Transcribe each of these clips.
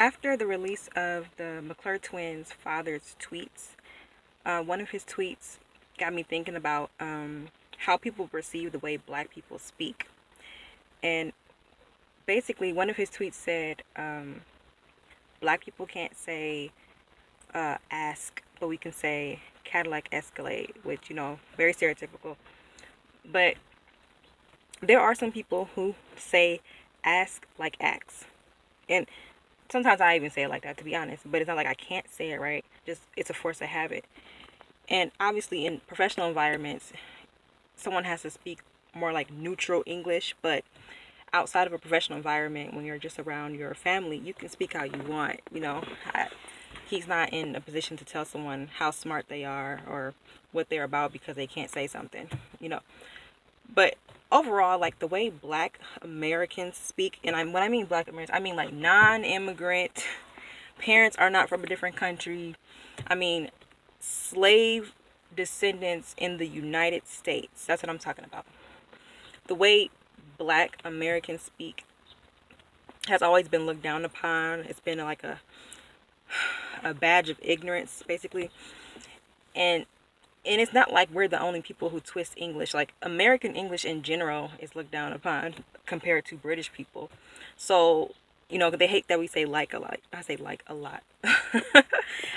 after the release of the McClure twins' father's tweets, one of his tweets got me thinking about how people perceive the way black people speak. And basically, one of his tweets said, black people can't say ask, but we can say Cadillac Escalade, which, very stereotypical. But there are some people who say ask like axe. And sometimes I even say it like that, to be honest, but it's not like I can't say it, right? Just, it's a force of habit. And obviously in professional environments, someone has to speak more like neutral English, but outside of a professional environment, when you're just around your family, you can speak how you want. He's not in a position to tell someone how smart they are or what they're about because they can't say something. But overall, like the way black Americans speak, and when I mean black Americans, I mean like non-immigrant, parents are not from a different country. I mean slave descendants in the United States. That's what I'm talking about. The way black Americans speak has always been looked down upon. It's been like a badge of ignorance, basically. And it's not like we're the only people who twist English. Like American English in general is looked down upon compared to British people. So, they hate that we say like a lot. I say like a lot.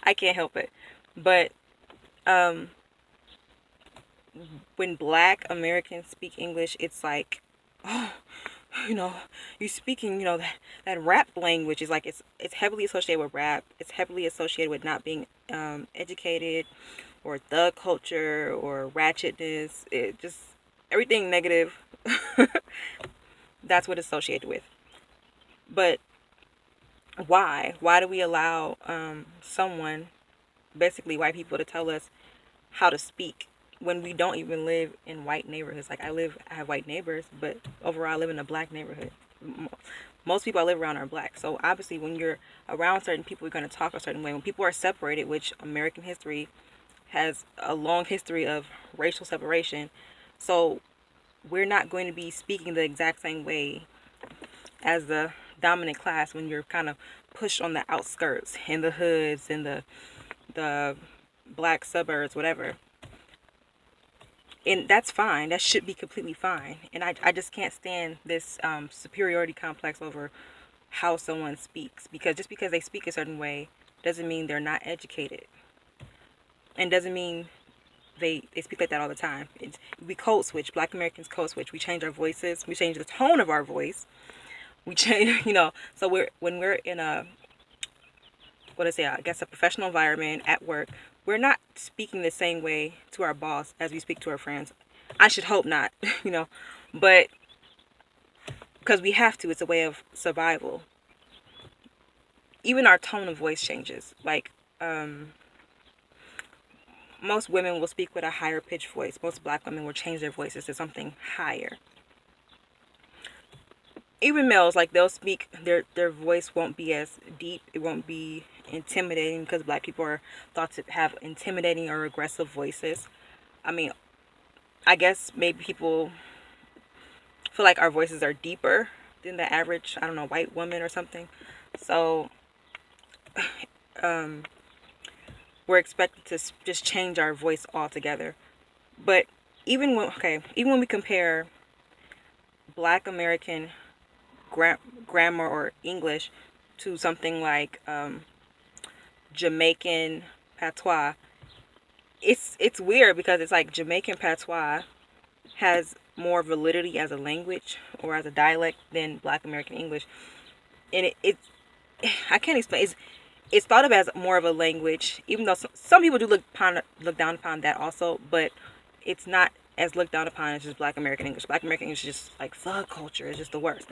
I can't help it. But when black Americans speak English, it's like, oh, you're speaking, that rap language is like, it's heavily associated with rap. It's heavily associated with not being educated, or thug culture, or ratchetness. It just, everything negative. That's what it's associated with. But why do we allow someone, basically white people, to tell us how to speak when we don't even live in white neighborhoods? Like I have white neighbors, but overall I live in a black neighborhood. Most people I live around are black. So obviously when you're around certain people, you're going to talk a certain way. When people are separated, which American history has a long history of racial separation, so we're not going to be speaking the exact same way as the dominant class when you're kind of pushed on the outskirts, in the hoods, in the black suburbs, whatever. And that's fine. That should be completely fine. And I just can't stand this superiority complex over how someone speaks. Because just because they speak a certain way doesn't mean they're not educated. And doesn't mean they speak like that all the time. We code switch. Black Americans code switch. We change our voices. We change the tone of our voice. We change, so when we're in a professional environment at work, we're not speaking the same way to our boss as we speak to our friends. I should hope not, but because we have to, it's a way of survival. Even our tone of voice changes. Like, most women will speak with a higher pitched voice. Most black women will change their voices to something higher. Even males, like they'll speak, their voice won't be as deep. It won't be intimidating because black people are thought to have intimidating or aggressive voices. I mean, I guess maybe people feel like our voices are deeper than the average, I don't know, white woman or something. So we're expected to just change our voice altogether. But even when we compare black American grammar or English to something like Jamaican patois, it's weird because it's like Jamaican patois has more validity as a language or as a dialect than black American English. And I can't explain. It's thought of as more of a language, even though some people do look down upon that also, but it's not as looked down upon as just black American English. Black American English is just like thug culture. It's just the worst.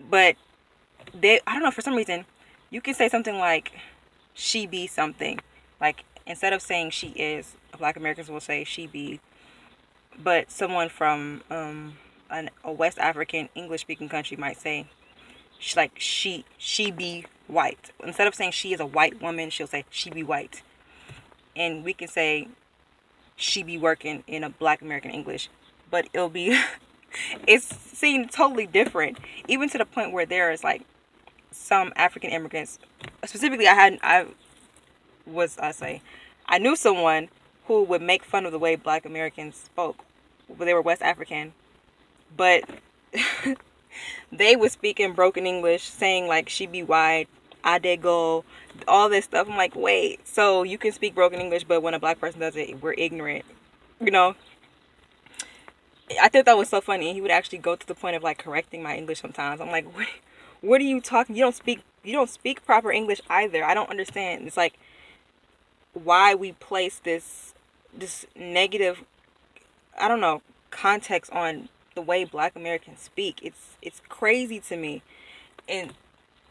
But I don't know, for some reason, you can say something like she be something. Like instead of saying she is, black Americans will say she be. But someone from a West African English speaking country might say she be white. Instead of saying she is a white woman, she'll say she be white. And we can say she be working in a black American English, but it'll be it's seen totally different, even to the point where there is like some African immigrants, specifically, I knew someone who would make fun of the way Black Americans spoke. They were West African, but they would speak in broken English, saying like "she be wide," "adego," all this stuff. I'm like, wait, so you can speak broken English, but when a Black person does it, we're ignorant. You know, I thought that was so funny. He would actually go to the point of like correcting my English sometimes. I'm like, what are you talking? You don't speak proper English either. I don't understand. It's like why we place this negative, I don't know, context on the way Black Americans speak. It's crazy to me. And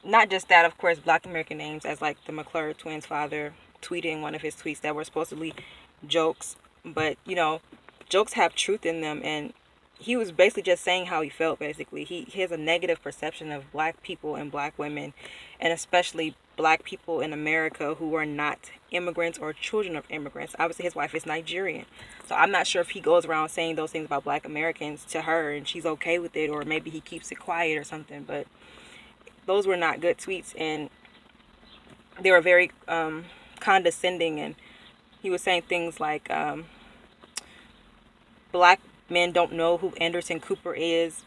not just that, of course, Black American names, as like the McClure twins' father tweeted in one of his tweets that were supposedly jokes, but jokes have truth in them, and he was basically just saying how he felt. Basically, he has a negative perception of Black people and Black women, and especially Black people in America who are not immigrants or children of immigrants. Obviously, his wife is Nigerian, so I'm not sure if he goes around saying those things about Black Americans to her and she's okay with it, or maybe he keeps it quiet or something. But those were not good tweets, and they were very condescending, and he was saying things like Black men don't know who Anderson Cooper is,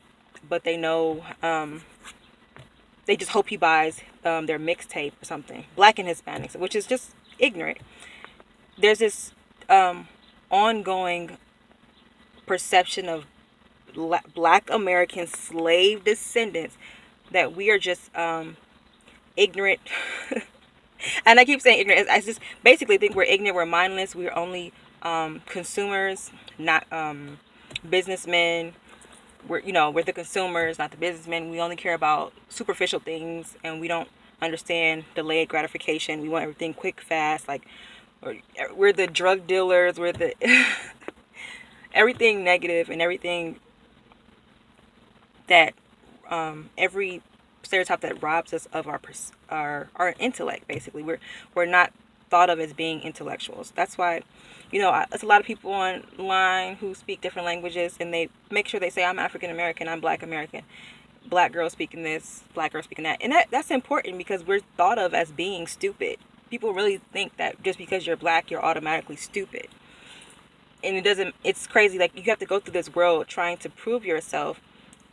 but they know, they just hope he buys their mixtape or something. Black and Hispanics, which is just ignorant. There's this ongoing perception of Black American slave descendants that we are just ignorant. And I keep saying ignorant. I just basically think we're ignorant. We're mindless. We're only consumers, not businessmen. We're the consumers, not the businessmen. We only care about superficial things, and we don't understand delayed gratification. We want everything quick, fast. Like we're the drug dealers. We're the everything negative and everything that every stereotype that robs us of our intellect. Basically, we're not thought of as being intellectuals. That's why, there's a lot of people online who speak different languages, and they make sure they say, I'm African American, I'm Black American, Black girl speaking this, Black girl speaking that. And that's important because we're thought of as being stupid. People really think that just because you're Black, you're automatically stupid. And it's crazy. Like, you have to go through this world trying to prove yourself.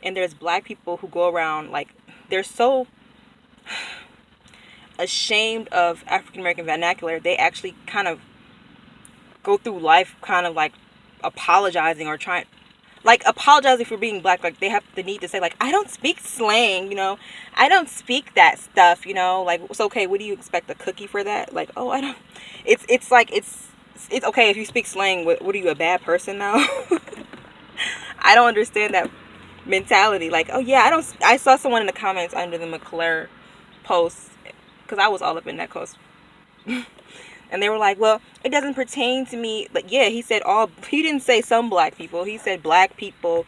And there's Black people who go around like, they're so ashamed of African American vernacular, they actually kind of go through life kind of like apologizing for being Black. Like, they have the need to say, like, I don't speak slang, I don't speak that stuff, like, it's okay. What do you expect, a cookie for that? Like, oh, I don't. It's like it's okay if you speak slang. What are you, a bad person now? I don't understand that mentality. Like, oh yeah, I saw someone in the comments under the McClure post, because I was all up in that post. And they were like, well, it doesn't pertain to me. But yeah, he didn't say some Black people. He said Black people,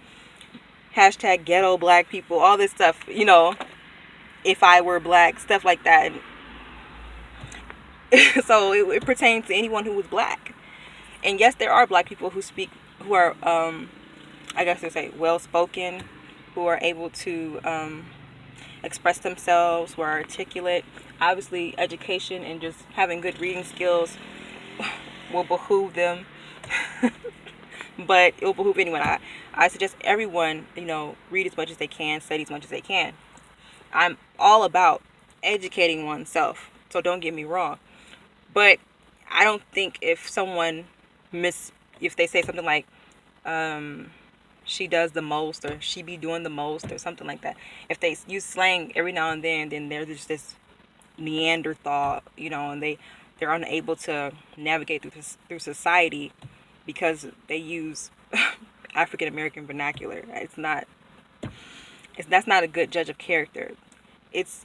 hashtag ghetto Black people, all this stuff, if I were Black, stuff like that. So it pertains to anyone who was Black. And yes, there are Black people who are, I guess they say, well-spoken, who are able to express themselves, who are articulate. Obviously, education and just having good reading skills will behoove them. But it will behoove anyone. I suggest everyone, read as much as they can, study as much as they can. I'm all about educating oneself, so don't get me wrong. But I don't think if someone if they say something like, she does the most, or she be doing the most, or something like that, if they use slang every now and then there's just this Neanderthal, and they're unable to navigate through society because they use African American vernacular. That's not a good judge of character. It's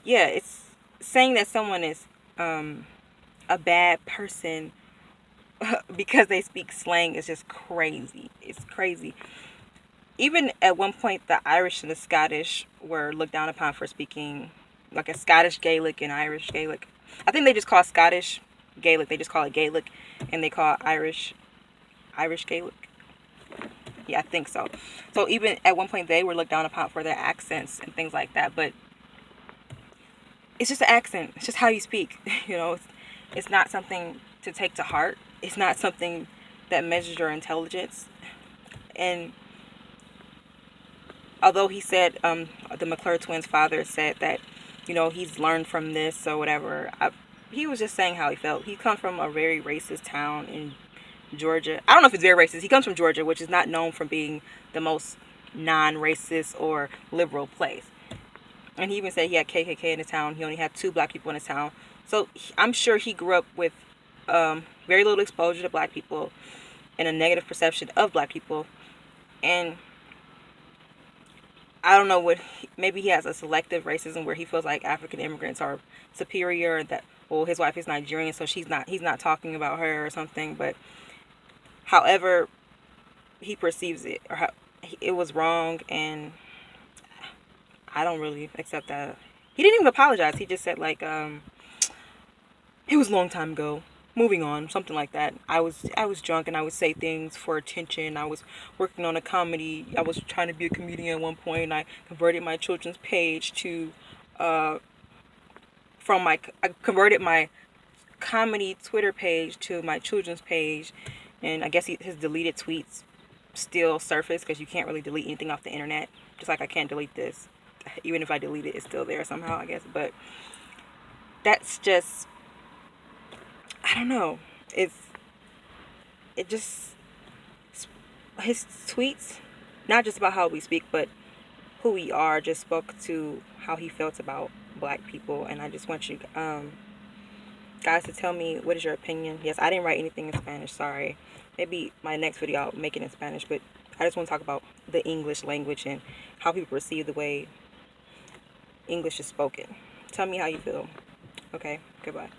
saying that someone is a bad person because they speak slang is just crazy. It's crazy. Even at one point, the Irish and the Scottish were looked down upon for speaking like a Scottish Gaelic and Irish Gaelic. I think they just call Scottish Gaelic. They just call it Gaelic, and they call Irish Gaelic. Yeah, I think so. So even at one point, they were looked down upon for their accents and things like that. But it's just an accent. It's just how you speak. It's not something to take to heart. It's not something that measures your intelligence. And although he said, the McClure twins' father said that, he's learned from this or whatever, he was just saying how he felt. He comes from a very racist town in Georgia. I don't know if it's very racist. He comes from Georgia, which is not known for being the most non-racist or liberal place. And he even said he had KKK in his town. He only had 2 black people in his town. So I'm sure he grew up with very little exposure to black people and a negative perception of black people. And I don't know maybe he has a selective racism where he feels like African immigrants are superior, and that, well, his wife is Nigerian, so he's not talking about her or something. But however he perceives it, or how it was wrong, and I don't really accept that. He didn't even apologize. He just said like, it was a long time ago. Moving on, something like that. I was drunk and I would say things for attention. I was working on a comedy. I was trying to be a comedian at one point, and I converted my children's page to I converted my comedy Twitter page to my children's page, and I guess his deleted tweets still surface because you can't really delete anything off the internet. Just like I can't delete this. Even if I delete it, it's still there somehow, I guess. But that's just, I don't know. It just, his tweets, not just about how we speak, but who we are, just spoke to how he felt about black people. And I just want you guys to tell me, what is your opinion? Yes, I didn't write anything in Spanish, sorry. Maybe my next video I'll make it in Spanish, but I just want to talk about the English language and how people perceive the way English is spoken. Tell me how you feel. Okay, goodbye.